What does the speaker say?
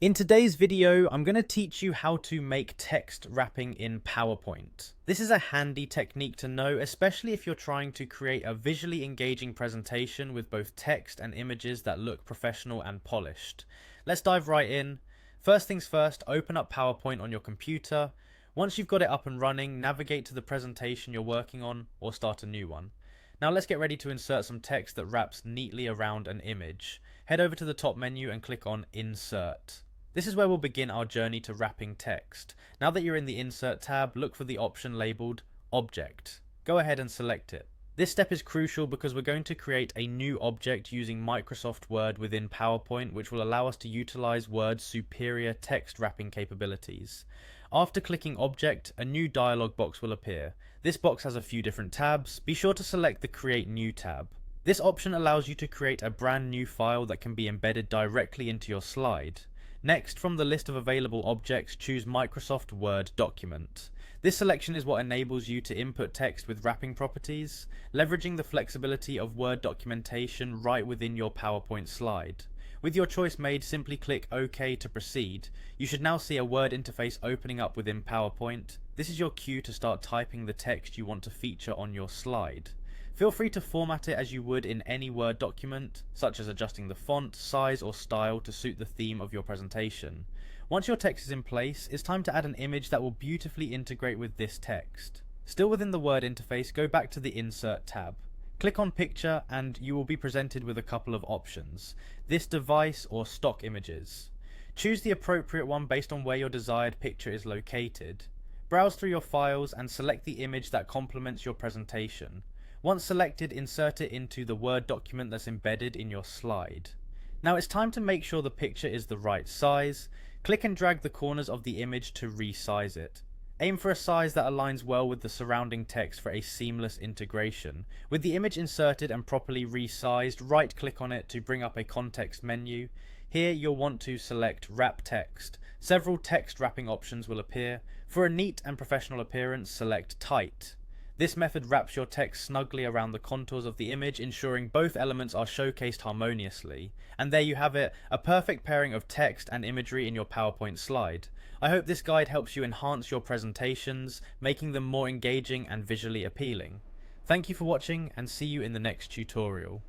In today's video, I'm going to teach you how to make text wrapping in PowerPoint. This is a handy technique to know, especially if you're trying to create a visually engaging presentation with both text and images that look professional and polished. Let's dive right in. First things first, open up PowerPoint on your computer. Once you've got it up and running, navigate to the presentation you're working on or start a new one. Now let's get ready to insert some text that wraps neatly around an image. Head over to the top menu and click on Insert. This is where we'll begin our journey to wrapping text. Now that you're in the Insert tab, look for the option labelled Object. Go ahead and select it. This step is crucial because we're going to create a new object using Microsoft Word within PowerPoint, which will allow us to utilize Word's superior text wrapping capabilities. After clicking Object, a new dialog box will appear. This box has a few different tabs. Be sure to select the Create New tab. This option allows you to create a brand new file that can be embedded directly into your slide. Next, from the list of available objects, choose Microsoft Word Document. This selection is what enables you to input text with wrapping properties, leveraging the flexibility of Word documentation right within your PowerPoint slide. With your choice made, simply click OK to proceed. You should now see a Word interface opening up within PowerPoint. This is your cue to start typing the text you want to feature on your slide. Feel free to format it as you would in any Word document, such as adjusting the font, size or style to suit the theme of your presentation. Once your text is in place, it's time to add an image that will beautifully integrate with this text. Still within the Word interface, go back to the Insert tab. Click on Picture and you will be presented with a couple of options: this device or stock images. Choose the appropriate one based on where your desired picture is located. Browse through your files and select the image that complements your presentation. Once selected, insert it into the Word document that's embedded in your slide. Now it's time to make sure the picture is the right size. Click and drag the corners of the image to resize it. Aim for a size that aligns well with the surrounding text for a seamless integration. With the image inserted and properly resized, right-click on it to bring up a context menu. Here you'll want to select Wrap Text. Several text wrapping options will appear. For a neat and professional appearance, select Tight. This method wraps your text snugly around the contours of the image, ensuring both elements are showcased harmoniously. And there you have it, a perfect pairing of text and imagery in your PowerPoint slide. I hope this guide helps you enhance your presentations, making them more engaging and visually appealing. Thank you for watching and see you in the next tutorial.